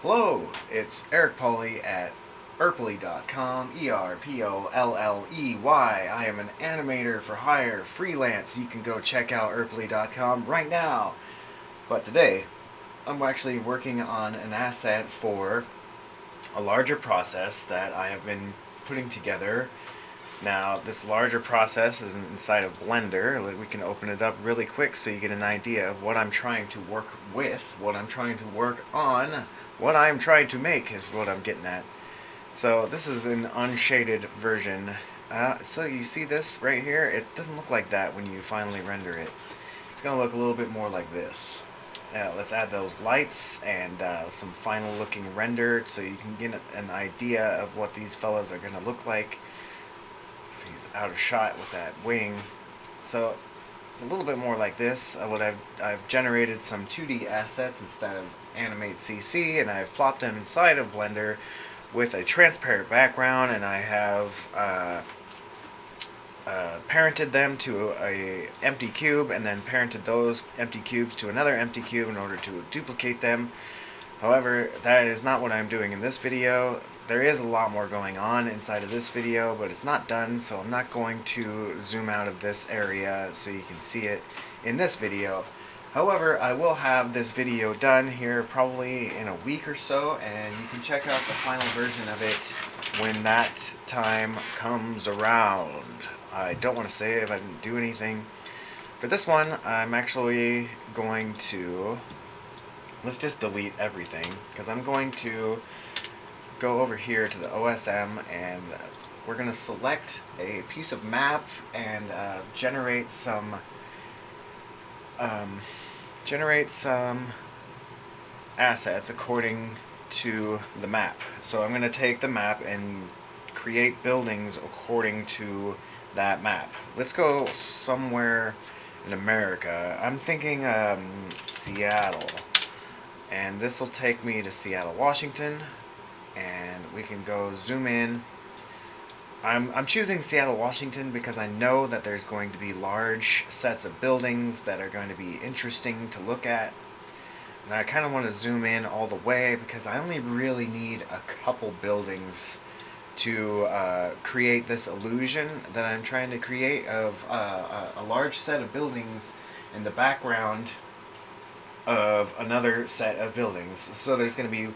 Hello, it's Eric Polly at Erpley.com, Erpolley. I am an animator for hire, freelance. You can go check out Erpley.com right now. But today, I'm actually working on an asset for a larger process that I have been putting together. Now, this larger process is inside of Blender. We can open it up really quick so you get an idea of what I'm trying to work with, what I'm trying to work on, what I'm trying to make is what I'm getting at. So this is an unshaded version. So you see this right here? It doesn't look like that when you finally render it. It's going to look a little bit more like this. Let's add those lights and some final looking render so you can get an idea of what these fellas are going to look like. He's out of shot with that wing. So it's a little bit more like this. I've generated some 2D assets instead of Animate CC, and I've plopped them inside of Blender with a transparent background, and I have parented them to a empty cube, and then parented those empty cubes to another empty cube in order to duplicate them. However, that is not what I'm doing in this video. There is a lot more going on inside of this video, but it's not done, so I'm not going to zoom out of this area so you can see it in this video. However, I will have this video done here probably in a week or so, and you can check out the final version of it when that time comes around. I don't want to say if I didn't do anything. For this one, I'm actually going to... Let's just delete everything, because I'm going to go over here to the OSM, and we're going to select a piece of map and generate some assets according to the map. So I'm going to take the map and create buildings according to that map. Let's go somewhere in America. I'm thinking Seattle. And this will take me to Seattle, Washington. And we can go zoom in. I'm choosing Seattle, Washington because I know that there's going to be large sets of buildings that are going to be interesting to look at. And I kind of want to zoom in all the way because I only really need a couple buildings to create this illusion that I'm trying to create of a large set of buildings in the background of another set of buildings. So there's going to be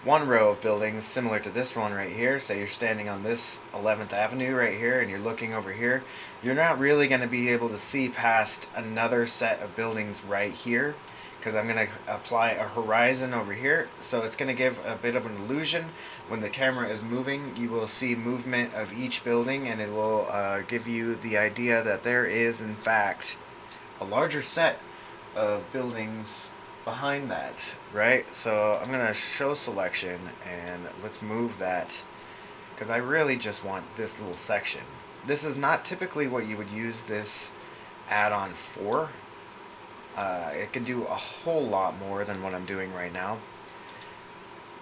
one row of buildings similar to this one right here. Say you're standing on this 11th Avenue right here and you're looking over here. You're not really going to be able to see past another set of buildings right here because I'm going to apply a horizon over here. So it's going to give a bit of an illusion. When the camera is moving, you will see movement of each building, and it will give you the idea that there is in fact a larger set of buildings behind that, right? So I'm gonna show selection, and let's move that because I really just want this little section. This is not typically what you would use this add-on for. It can do a whole lot more than what I'm doing right now,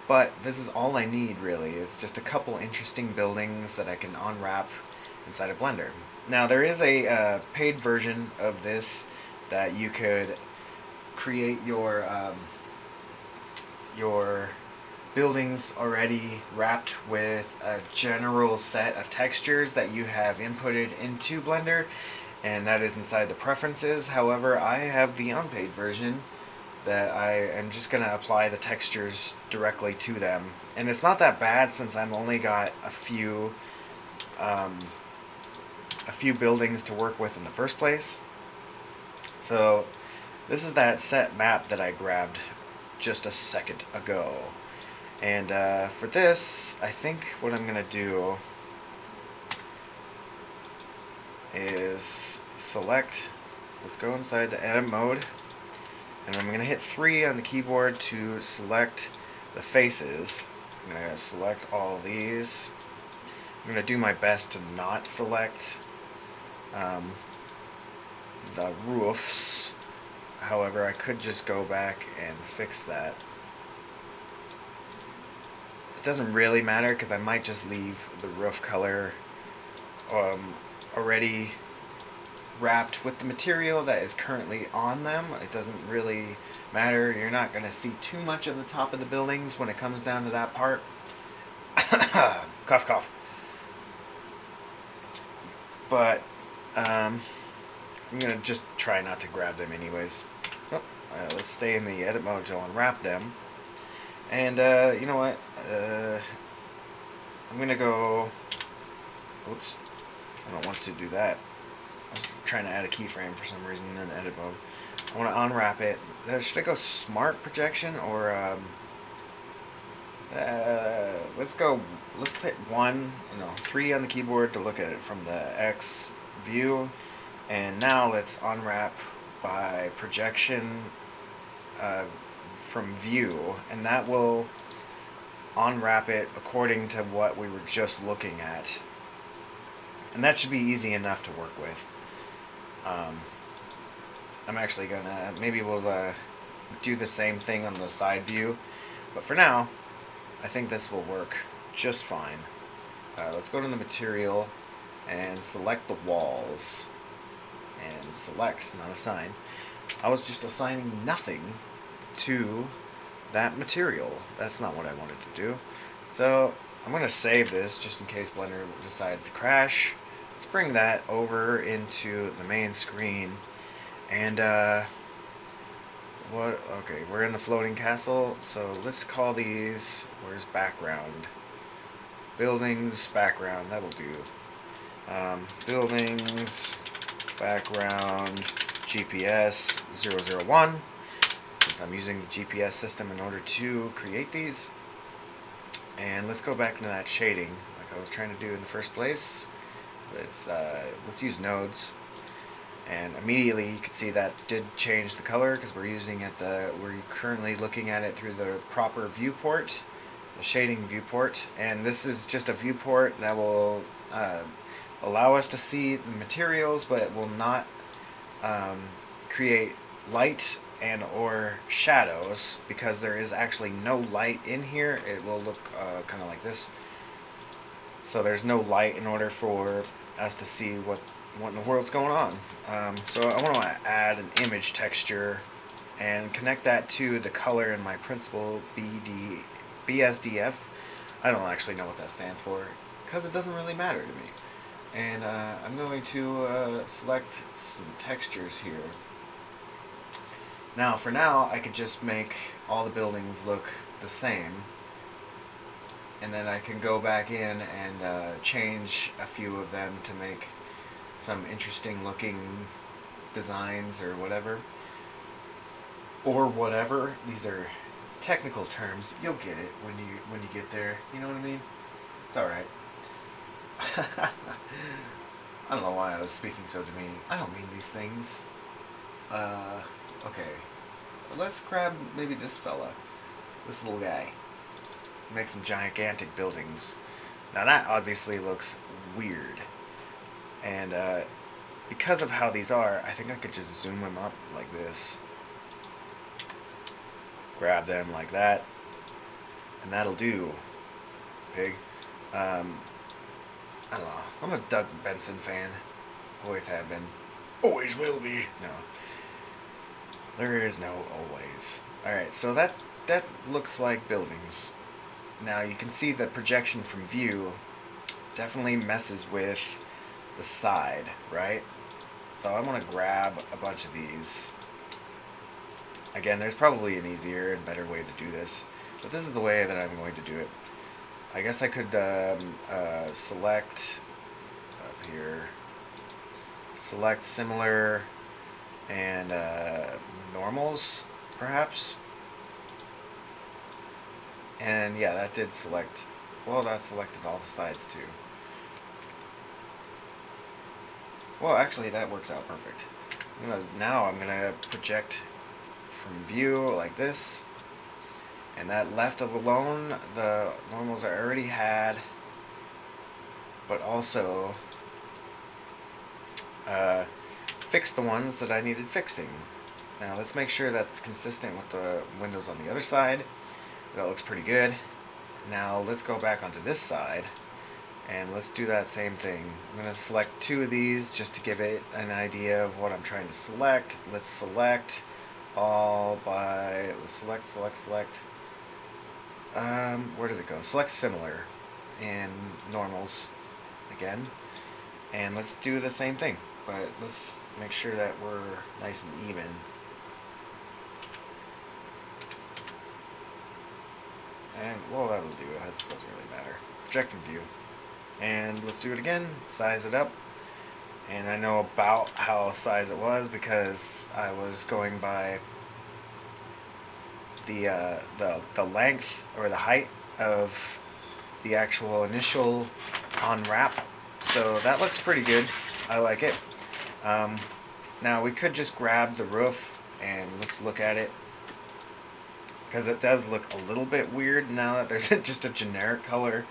but this is all I need really, is just a couple interesting buildings that I can unwrap inside of Blender. Now there is a paid version of this that you could create your buildings already wrapped with a general set of textures that you have inputted into Blender, and that is inside the preferences. However, I have the unpaid version that I am just going to apply the textures directly to them, and it's not that bad since I've only got a few buildings to work with in the first place. So this is that set map that I grabbed just a second ago. And for this, I think what I'm going to do is select, let's go inside the edit mode, and I'm going to hit 3 on the keyboard to select the faces. I'm going to select all of these. I'm going to do my best to not select the roofs. However, I could just go back and fix that. It doesn't really matter because I might just leave the roof color already wrapped with the material that is currently on them. It doesn't really matter. You're not going to see too much of the top of the buildings when it comes down to that part. Cough, cough. But I'm going to just try not to grab them anyways. Oh, let's stay in the edit mode to unwrap them. And you know what? I'm going to go... Oops. I don't want to do that. I was trying to add a keyframe for some reason in edit mode. I want to unwrap it. Should I go smart projection or let's hit 3 on the keyboard to look at it from the X view, and now let's unwrap by projection from view, and that will unwrap it according to what we were just looking at, and that should be easy enough to work with. I'm actually gonna, maybe we'll do the same thing on the side view, but for now I think this will work just fine. Let's go to the material and select the walls and select, not assign. I was just assigning nothing to that material. That's not what I wanted to do. So I'm going to save this just in case Blender decides to crash. Let's bring that over into the main screen. And okay, we're in the floating castle, so let's call these, where's background? Buildings, background, that'll do. Buildings, background, GPS 001, since I'm using the GPS system in order to create these. And let's go back into that shading like I was trying to do in the first place. Let's use nodes. And immediately you can see that did change the color because we're currently looking at it through the proper viewport, the shading viewport. And this is just a viewport that will allow us to see the materials, but it will not create light and or shadows because there is actually no light in here. It will look kind of like this. So there's no light in order for us to see what in the world's going on. So I want to add an image texture and connect that to the color in my principal BSDF. I don't actually know what that stands for because it doesn't really matter to me. And I'm going to select some textures here. Now for now I could just make all the buildings look the same, and then I can go back in and change a few of them to make some interesting looking designs or whatever. These are technical terms. You'll get it when you get there. You know what I mean? It's alright. I don't know why I was speaking so demeaning. I don't mean these things. Okay. Let's grab maybe this fella. This little guy. Make some gigantic buildings. Now that obviously looks weird. And because of how these are, I think I could just zoom them up like this. Grab them like that. And that'll do. Pig. I don't know. I'm a Doug Benson fan. Always have been. Always will be. No. There is no always. Alright, so that looks like buildings. Now you can see the projection from view definitely messes with the side, right? So I'm going to grab a bunch of these. Again, there's probably an easier and better way to do this, but this is the way that I'm going to do it. I guess I could select up here, select similar and normals, perhaps. And yeah, that did select, well, that selected all the sides too. Well, actually, that works out perfect. Now I'm going to project from view like this. And that left alone, the normals I already had, but also fix the ones that I needed fixing. Now let's make sure that's consistent with the windows on the other side. That looks pretty good. Now let's go back onto this side And let's do that same thing. I'm going to select 2 of these just to give it an idea of what I'm trying to select. Let's select all by, let's select. Where did it go? Select similar and normals again. And let's do the same thing, but let's make sure that we're nice and even. And, well, that'll do. That doesn't really matter. Projected view. And let's do it again. Size it up. And I know about how size it was because I was going by the length or the height of the actual initial unwrap. So that looks pretty good. I like it. Now we could just grab the roof and let's look at it, because it does look a little bit weird now that there's just a generic color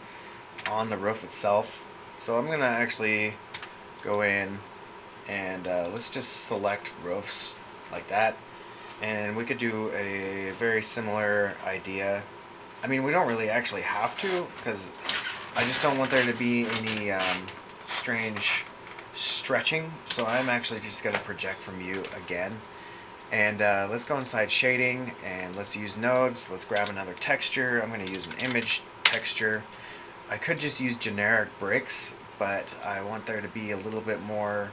on the roof itself. So I'm gonna actually go in and let's just select roofs like that, and we could do a very similar idea. I mean, we don't really actually have to, because I just don't want there to be any strange stretching, so I'm actually just going to project from you again. And let's go inside shading and let's use nodes. Let's grab another texture. I'm going to use an image texture. I could just use generic bricks, but I want there to be a little bit more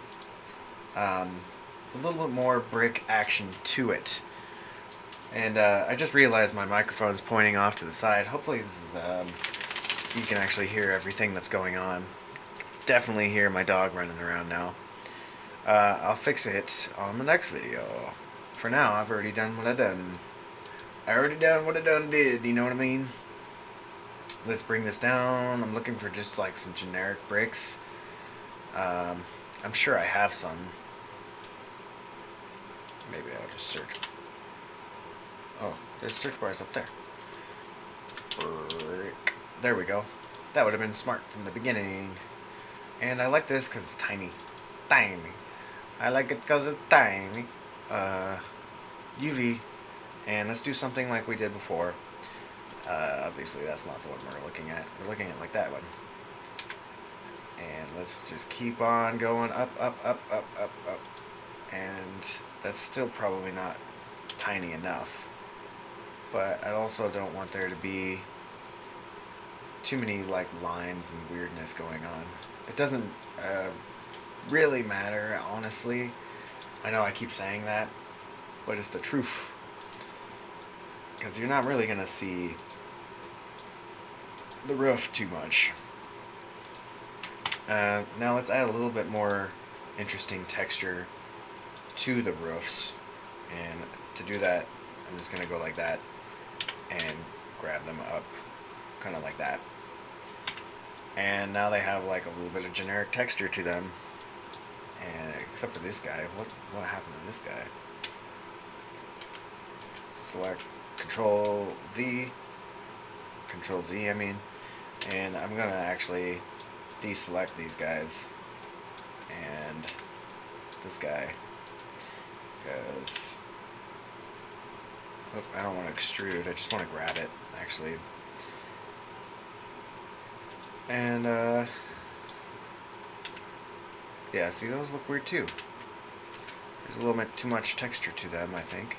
brick action to it. And I just realized my microphone's pointing off to the side. Hopefully this is you can actually hear everything that's going on. Definitely hear my dog running around now. I'll fix it on the next video. For now, I've already done what I done. I already done what I done did, you know what I mean? Let's bring this down. I'm looking for just like some generic bricks. I'm sure I have some. Maybe I'll just search. Oh, there's search bars up there. Brick. There we go. That would have been smart from the beginning. And I like this because it's tiny. Tiny. I like it because it's tiny. UV. And let's do something like we did before. Obviously that's not the one we're looking at. We're looking at like that one. And let's just keep on going up. And that's still probably not tiny enough. But I also don't want there to be too many like lines and weirdness going on. It doesn't really matter, honestly. I know I keep saying that, but it's the truth. Because you're not really going to see the roof too much. Now let's add a little bit more interesting texture to the roofs. And to do that, I'm just going to go like that and grab them up, kind of like that. And now they have like a little bit of generic texture to them. And except for this guy, what happened to this guy? Select Control V, Control Z, I mean, and I'm gonna actually deselect these guys and this guy, because I don't want to extrude. I just want to grab it actually. And yeah, see, those look weird too. There's a little bit too much texture to them, I think.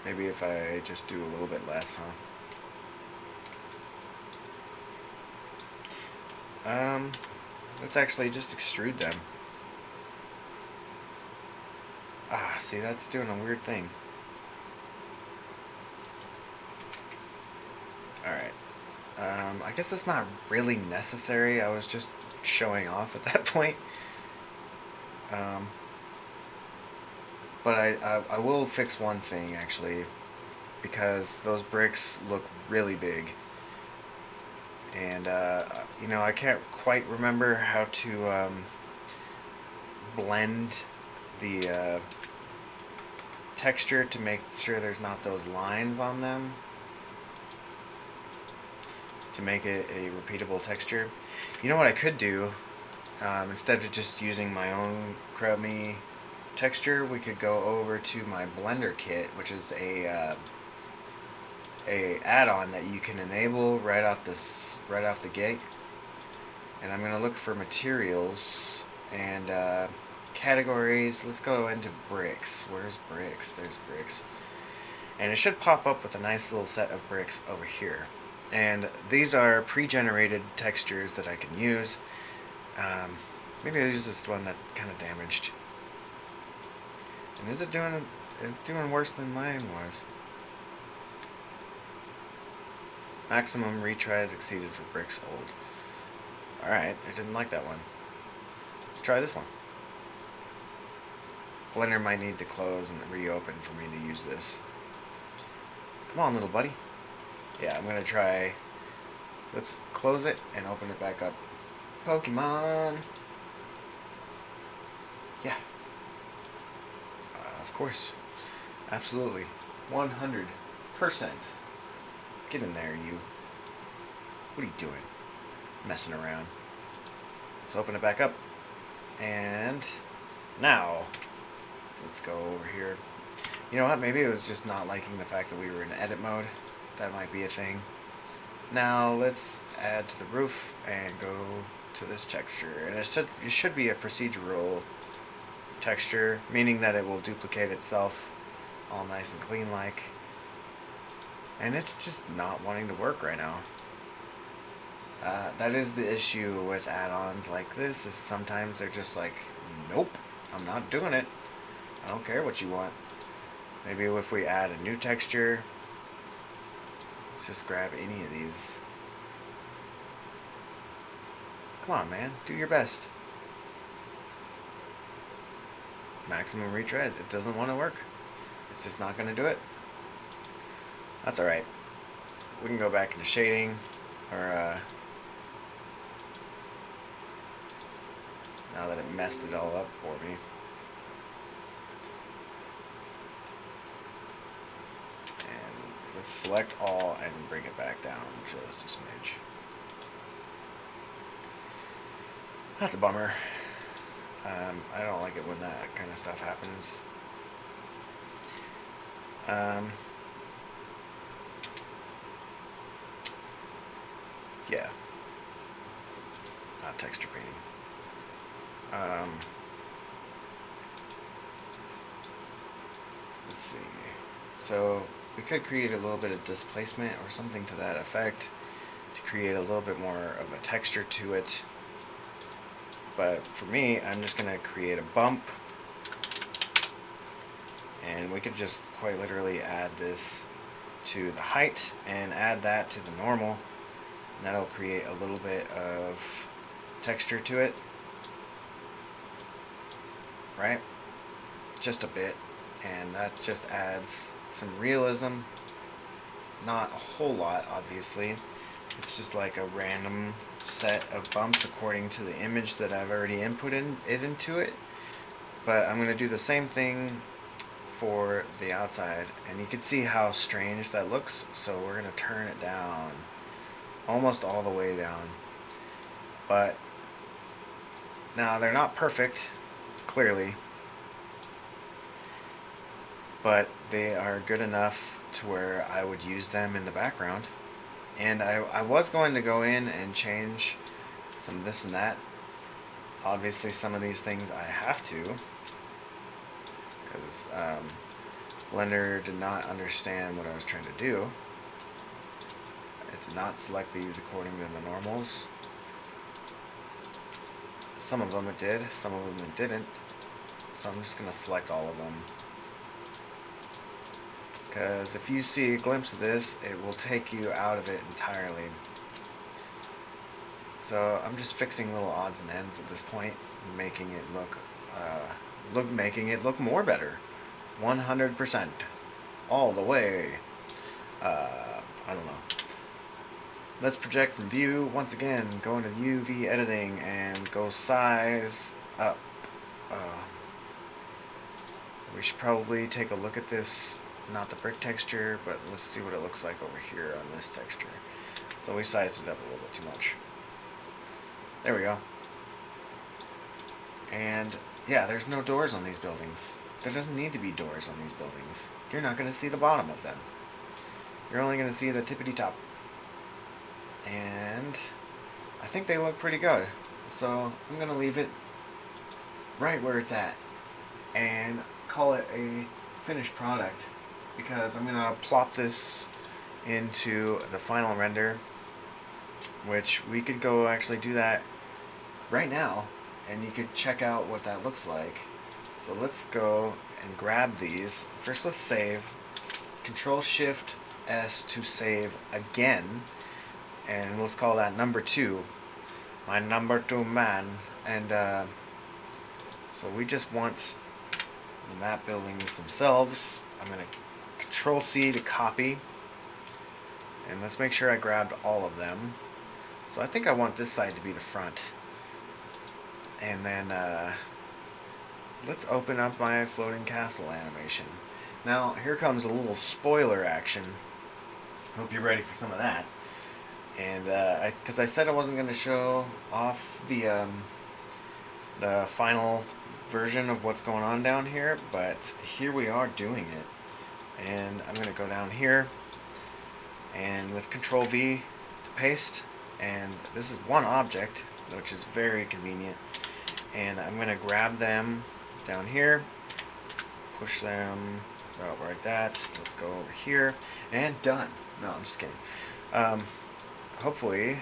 Maybe if I just do a little bit less, huh? Let's actually just extrude them. Ah, see, that's doing a weird thing. Alright. I guess it's not really necessary. I was just showing off at that point. But I will fix one thing, actually, because those bricks look really big. And, you know, I can't quite remember how to blend the texture to make sure there's not those lines on them, to make it a repeatable texture. You know what I could do, instead of just using my own crummy texture, we could go over to my Blender kit, which is a add-on that you can enable right off the gate. And I'm gonna look for materials and categories. Let's go into bricks. Where's bricks? There's bricks. And it should pop up with a nice little set of bricks over here. And these are pre-generated textures that I can use. Maybe I'll use this one that's kind of damaged. And is it doing? It's doing worse than mine was. Maximum retries exceeded for bricks old. Alright, I didn't like that one. Let's try this one. Blender might need to close and reopen for me to use this. Come on, little buddy. Yeah, I'm gonna try. Let's close it and open it back up. Pokemon! Yeah. Of course. Absolutely. 100%. Get in there, you. What are you doing? Messing around. Let's open it back up. And now, let's go over here. You know what? Maybe it was just not liking the fact that we were in edit mode. That might be a thing. Now let's add to the roof and go to this texture. And it should be a procedural texture, meaning that it will duplicate itself all nice and clean like. And it's just not wanting to work right now. That is the issue with add-ons like this, is sometimes they're just like, nope, I'm not doing it. I don't care what you want. Maybe if we add a new texture, let's just grab any of these. Come on, man, do your best. Maximum retries. It doesn't want to work. It's just not going to do it. That's alright. We can go back into shading, or now that it messed it all up for me. And let's select all and bring it back down just a smidge. That's a bummer. I don't like it when that kind of stuff happens. Yeah. Not texture painting. Let's see. So we could create a little bit of displacement or something to that effect to create a little bit more of a texture to it. But for me, I'm just going to create a bump. And we could just quite literally add this to the height and add that to the normal. And that'll create a little bit of texture to it. Right? Just a bit. And that just adds some realism. Not a whole lot, obviously. It's just like a random set of bumps according to the image that I've already inputted into it. But I'm going to do the same thing for the outside, and you can see how strange that looks. So we're going to turn it down almost all the way down. But now they're not perfect, clearly, but they are good enough to where I would use them in the background. And I was going to go in and change some this and that. Obviously some of these things I have to, because Blender did not understand what I was trying to do. It did not select these according to the normals. Some of them it did, some of them it didn't. So I'm just going to select all of them. Because if you see a glimpse of this, it will take you out of it entirely. So I'm just fixing little odds and ends at this point, making it look more better. 100%. All the way. I don't know. Let's project from view. Once again, go into UV editing and go size up. We should probably take a look at this. Not the brick texture, but let's see what it looks like over here on this texture. So we sized it up a little bit too much. There we go. And Yeah, there's no doors on these buildings. There doesn't need to be doors on these buildings. You're not going to see the bottom of them. You're only going to see the tippity top. And I think they look pretty good. So I'm going to leave it right where it's at and call it a finished product, because I'm going to plop this into the final render, which we could go actually do that right now, and you could check out what that looks like. So let's go and grab these. First let's save. Control Shift S to save again, and let's call that number 2. My number 2 man. And so we just want the map buildings themselves. I'm going to Control C to copy, and let's make sure I grabbed all of them. So I think I want this side to be the front. And then let's open up my floating castle animation. Now here comes a little spoiler action. Hope you're ready for some of that. And because I said I wasn't going to show off the final version of what's going on down here, but here we are doing it. And I'm going to go down here, and let's Control V to paste. And this is one object, which is very convenient. And I'm going to grab them down here, push them out like that. Let's go over here, and done. No, I'm just kidding. Hopefully,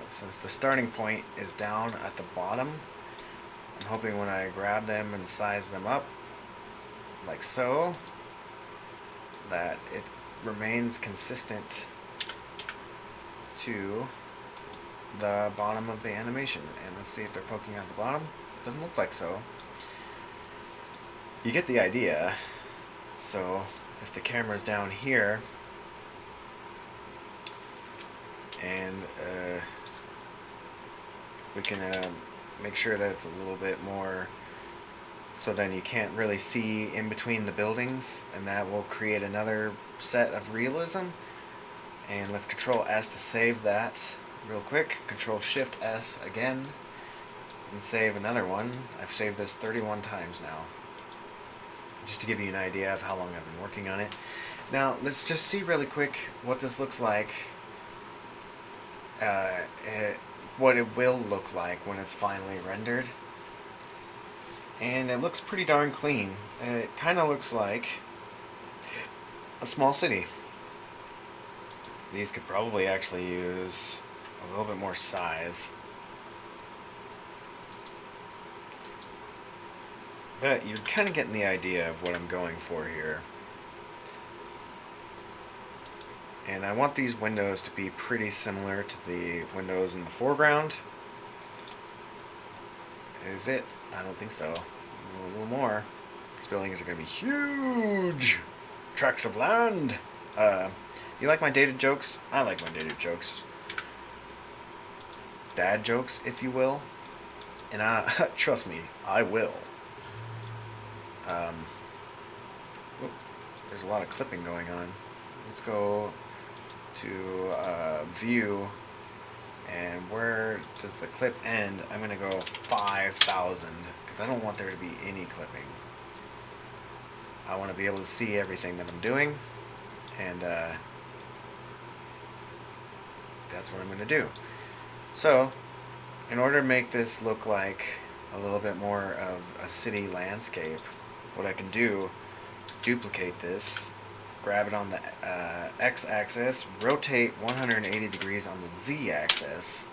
since the starting point is down at the bottom, I'm hoping when I grab them and size them up, like so, that it remains consistent to the bottom of the animation. And let's see if they're poking out the bottom. Doesn't look like so. You get the idea. So if the camera's down here, and we can make sure that it's a little bit more, so then you can't really see in between the buildings, and that will create another set of realism. And let's Control S to save that real quick. Control Shift S again and save another one. I've saved this 31 times now, just to give you an idea of how long I've been working on it. Now let's just see really quick what this looks like, what it will look like when it's finally rendered. And it looks pretty darn clean. It kind of looks like a small city. These could probably actually use a little bit more size. But you're kind of getting the idea of what I'm going for here. And I want these windows to be pretty similar to the windows in the foreground. Is it? I don't think so. A little more. These buildings are going to be huge! Tracts of land! You like my dated jokes? I like my dated jokes. Dad jokes, if you will. And trust me, I will. There's a lot of clipping going on. Let's go to view, and where does the clip end? I'm going to go 5,000, because I don't want there to be any clipping. I want to be able to see everything that I'm doing, and that's what I'm going to do. So, in order to make this look like a little bit more of a city landscape, what I can do is duplicate this, grab it on the x-axis, rotate 180 degrees on the z-axis,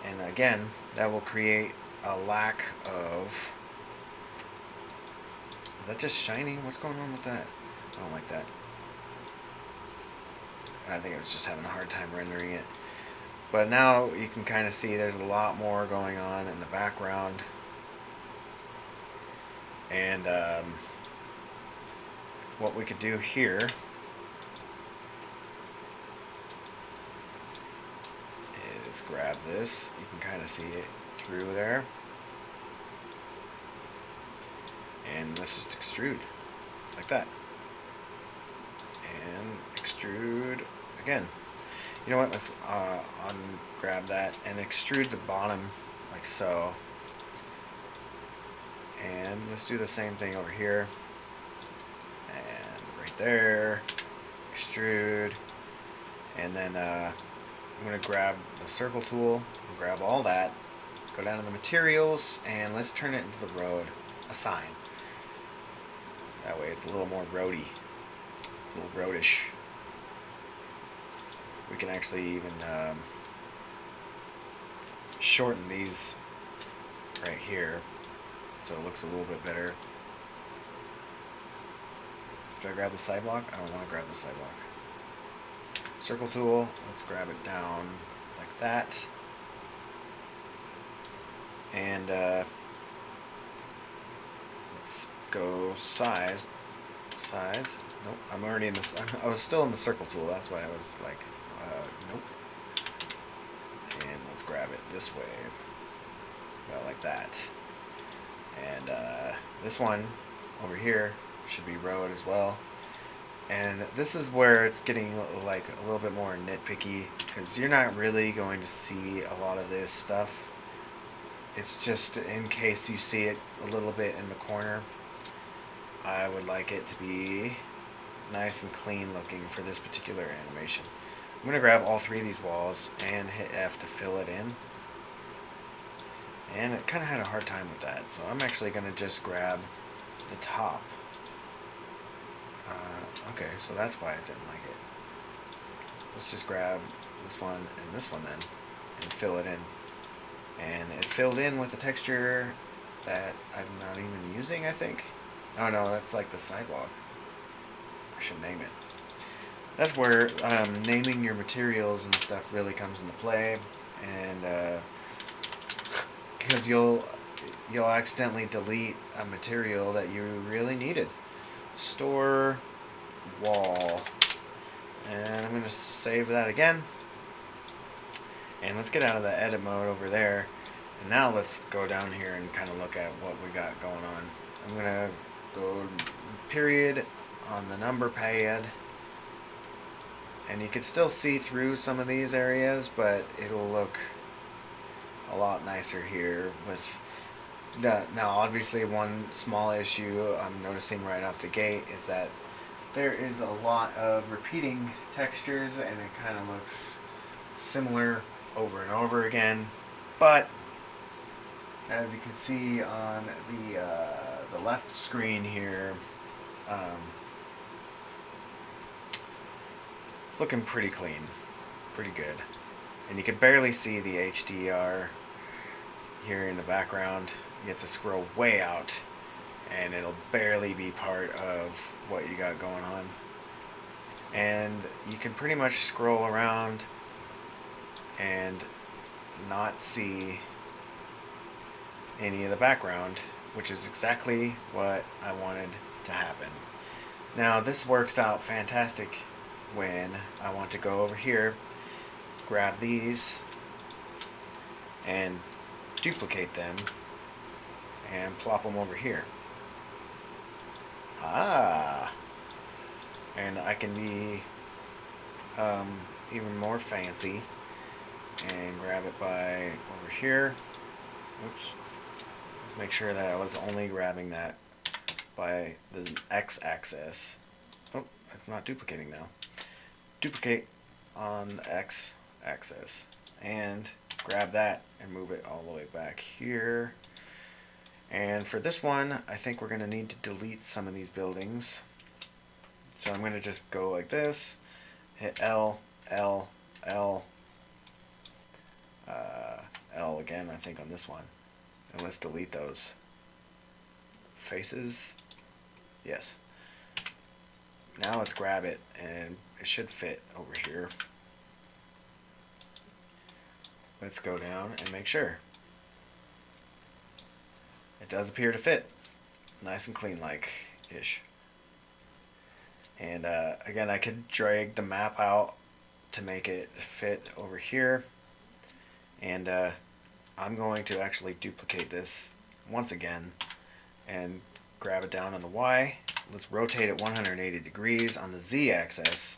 and again, that will create a lack of... Is that just shiny? What's going on with that? I don't like that. I think I was just having a hard time rendering it. But now you can kind of see there's a lot more going on in the background. And what we could do here is grab this. You can kind of see it through there. And let's just extrude like that. And extrude again. You know what, let's grab that and extrude the bottom like so. And let's do the same thing over here. And right there. Extrude. And then I'm going to grab the circle tool and grab all that. Go down to the materials and let's turn it into the road. A sign. That way it's a little more roady. A little roadish. We can actually even shorten these right here so it looks a little bit better. Should I grab the sidewalk? I don't want to grab the sidewalk. Circle tool, let's grab it down like that. And let's go size. Size. Nope, I'm already in this. I was still in the circle tool, that's why I was like, nope. And let's grab it this way. About like that. And this one over here should be road as well. And this is where it's getting like a little bit more nitpicky because you're not really going to see a lot of this stuff. It's just in case you see it a little bit in the corner. I would like it to be nice and clean looking for this particular animation. I'm going to grab all three of these walls and hit F to fill it in. And it kind of had a hard time with that, so I'm actually going to just grab the top. Okay, so that's why I didn't like it. Let's just grab this one and this one then and fill it in. And it filled in with a texture that I'm not even using, I think. Oh no, that's like the sidewalk. I should name it. That's where naming your materials and stuff really comes into play, and because you'll accidentally delete a material that you really needed. Store wall, and I'm gonna save that again. And let's get out of the edit mode over there. And now let's go down here and kind of look at what we got going on. I'm gonna go period on the number pad. And you can still see through some of these areas, but it'll look a lot nicer here with now obviously one small issue I'm noticing right off the gate is that there is a lot of repeating textures and it kind of looks similar over and over again, but as you can see on the left screen here, it's looking pretty clean, pretty good, and you can barely see the HDR here in the background. You have to scroll way out and it'll barely be part of what you got going on, and you can pretty much scroll around and not see any of the background, which is exactly what I wanted to happen. Now this works out fantastic when I want to go over here, grab these and duplicate them and plop them over here. And I can be even more fancy and grab it by over here. Oops. Let's make sure that I was only grabbing that by the x-axis. Oh, it's not duplicating now. Duplicate on the x-axis and grab that and move it all the way back here. And for this one, I think we're going to need to delete some of these buildings. So I'm going to just go like this, hit L, L, L, L again, I think, on this one. And let's delete those. Faces, yes. Now let's grab it, and it should fit over here. Let's go down and make sure. It does appear to fit. Nice and clean like-ish. And again, I could drag the map out to make it fit over here. And I'm going to actually duplicate this once again and grab it down on the Y. Let's rotate it 180 degrees on the Z axis.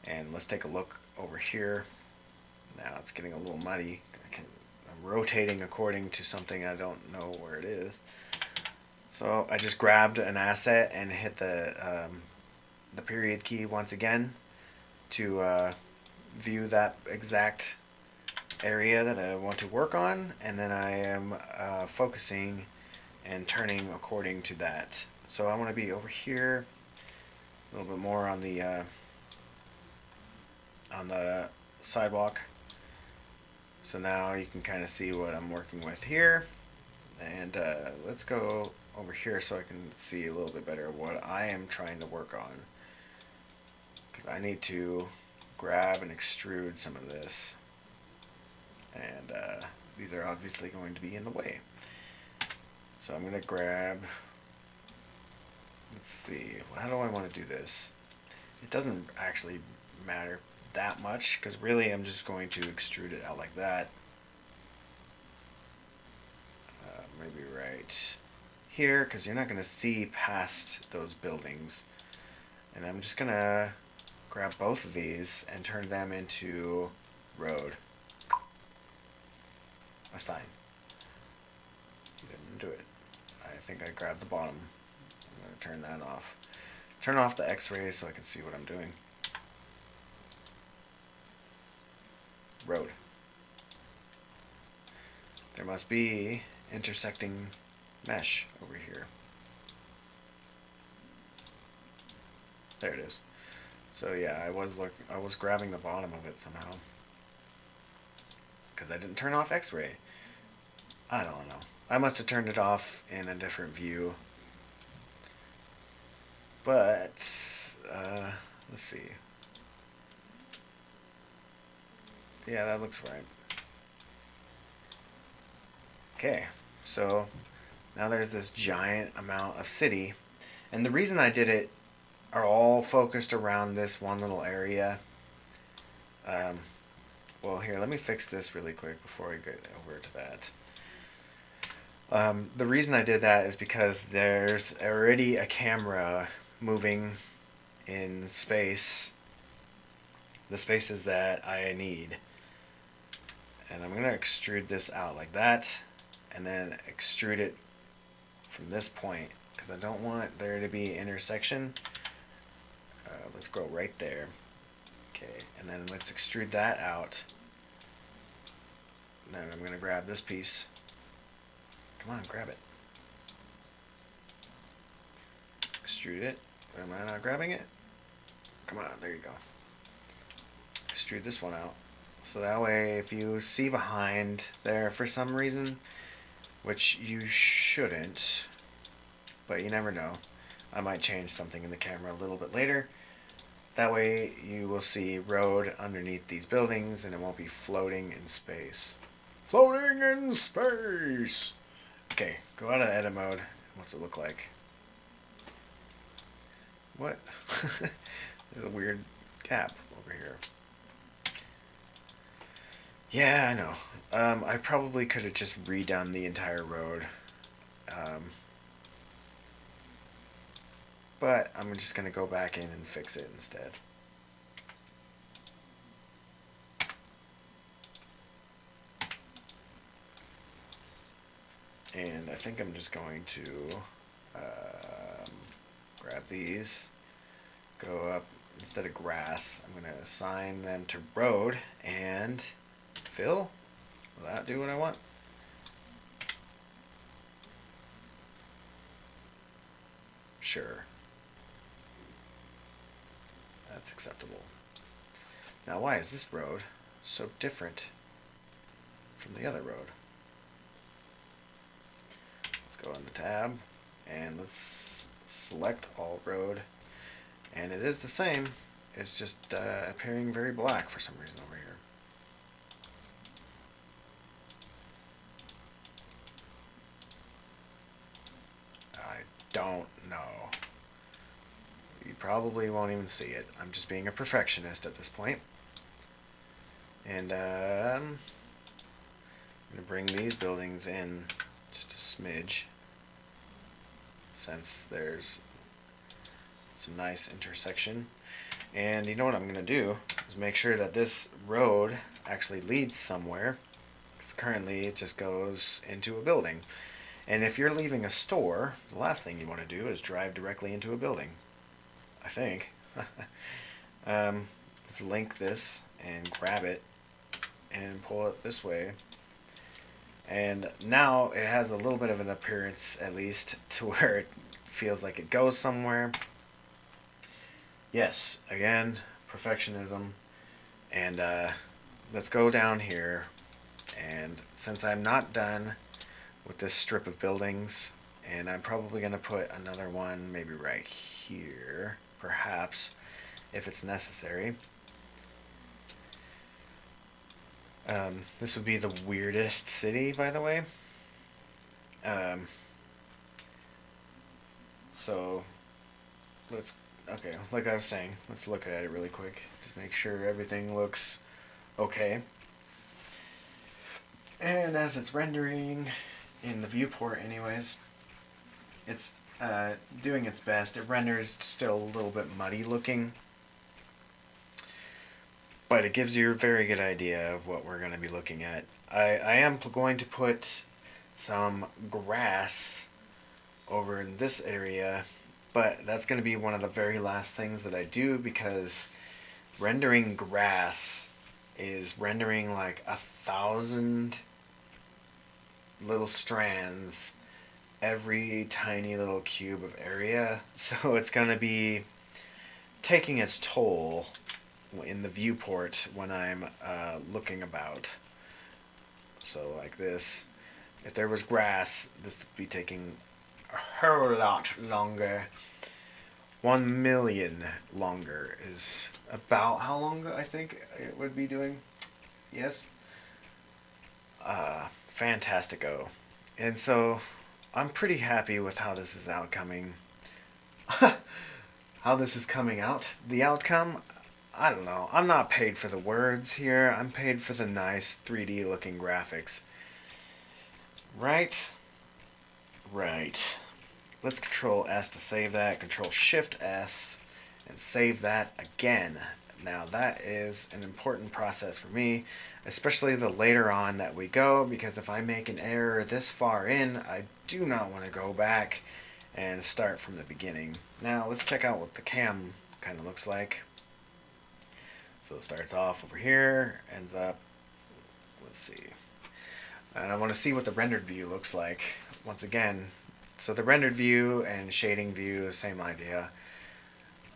And let's take a look over here. Now it's getting a little muddy. I'm rotating according to something I don't know where it is. So I just grabbed an asset and hit the period key once again to view that exact area that I want to work on, and then I am focusing and turning according to that. So I want to be over here a little bit more on the sidewalk. So now you can kind of see what I'm working with here. And let's go over here so I can see a little bit better what I am trying to work on. Because I need to grab and extrude some of this. And these are obviously going to be in the way. So I'm going to grab, let's see, how do I want to do this? It doesn't actually matter that much, because really I'm just going to extrude it out like that. Maybe right here, because you're not going to see past those buildings. And I'm just going to grab both of these and turn them into road. A sign. Didn't do it. I think I grabbed the bottom. I'm going to turn that off. Turn off the x-rays so I can see what I'm doing. Road. There must be intersecting mesh over here. There it is. So yeah, I was grabbing the bottom of it somehow. Because I didn't turn off x-ray. I don't know. I must have turned it off in a different view. But let's see. Yeah, that looks right. Okay, so now there's this giant amount of city, and the reason I did it are all focused around this one little area. Well, here, let me fix this really quick before we get over to that. The reason I did that is because there's already a camera moving in space, the spaces that I need. And I'm going to extrude this out like that, and then extrude it from this point, because I don't want there to be intersection. Let's go right there. Okay, and then let's extrude that out. And then I'm going to grab this piece. Come on, grab it. Extrude it. Am I not grabbing it? Come on, there you go. Extrude this one out. So that way, if you see behind there for some reason, which you shouldn't, but you never know, I might change something in the camera a little bit later. That way you will see road underneath these buildings and it won't be floating in space. Floating in space! Okay, go out of edit mode. What's it look like? What? There's a weird gap over here. Yeah, I know. I probably could have just redone the entire road. But I'm just going to go back in and fix it instead. And I think I'm just going to grab these, go up, instead of grass, I'm going to assign them to road and fill. Will that do what I want? Sure. That's acceptable. Now why is this road so different from the other road? Let's go on the tab and let's select all road, and it is the same. It's just appearing very black for some reason over here. I don't know. You probably won't even see it. I'm just being a perfectionist at this point. And I'm going to bring these buildings in just a smidge, since there's some nice intersection. And you know what I'm going to do is make sure that this road actually leads somewhere, because currently it just goes into a building. And if you're leaving a store, the last thing you want to do is drive directly into a building. I think. Let's link this and grab it and pull it this way. And now it has a little bit of an appearance, at least, to where it feels like it goes somewhere. Yes, again, perfectionism. And let's go down here. And since I'm not done with this strip of buildings, and I'm probably going to put another one maybe right here, perhaps, if it's necessary. This would be the weirdest city, by the way. So, okay, like I was saying, let's look at it really quick. Just make sure everything looks okay. And as it's rendering in the viewport anyways, it's doing its best. It renders still a little bit muddy looking, but it gives you a very good idea of what we're going to be looking at. I am going to put some grass over in this area, but that's going to be one of the very last things that I do, because rendering grass is rendering like 1,000 little strands every tiny little cube of area, so it's going to be taking its toll in the viewport when I'm looking about. So like this, if there was grass, this would be taking a whole lot longer. 1 million longer is about how long I think it would be doing. Yes. Fantastico. And so I'm pretty happy with how this is outcoming. How this is coming out. The outcome, I don't know. I'm not paid for the words here. I'm paid for the nice 3D looking graphics. Right? Right. Let's Control S to save that. Control Shift S and save that again. Now that is an important process for me, especially the later on that we go, because if I make an error this far in, I do not want to go back and start from the beginning. Now let's check out what the cam kind of looks like. So it starts off over here, ends up, let's see. And I want to see what the rendered view looks like. Once again, so the rendered view and shading view, same idea.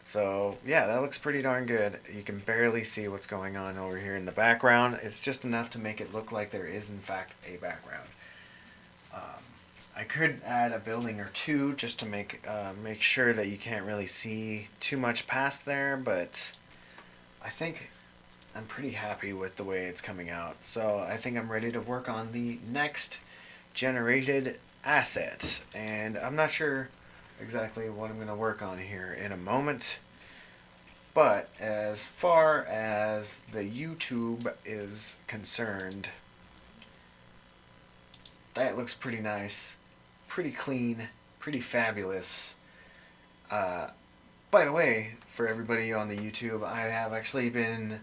So yeah, that looks pretty darn good. You can barely see what's going on over here in the background. It's just enough to make it look like there is in fact a background. I could add a building or two just to make sure that you can't really see too much past there, but I think I'm pretty happy with the way it's coming out. So I think I'm ready to work on the next generated assets, and I'm not sure exactly what I'm going to work on here in a moment, but as far as the YouTube is concerned, that looks pretty nice, pretty clean, pretty fabulous. By the way, for everybody on the YouTube, I have actually been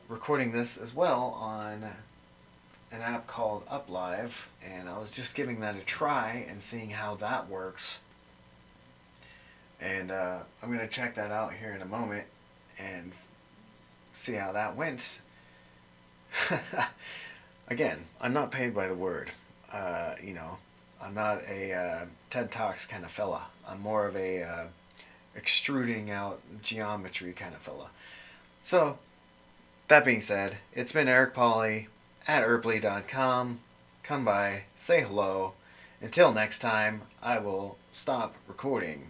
recording this as well on an app called UpLive, and I was just giving that a try and seeing how that works. And I'm going to check that out here in a moment and see how that went. Again, I'm not paid by the word. I'm not a TED Talks kind of fella. I'm more of a extruding out geometry kind of fella. So, that being said, it's been Eric Pauly at Erpley.com. Come by, say hello. Until next time, I will stop recording.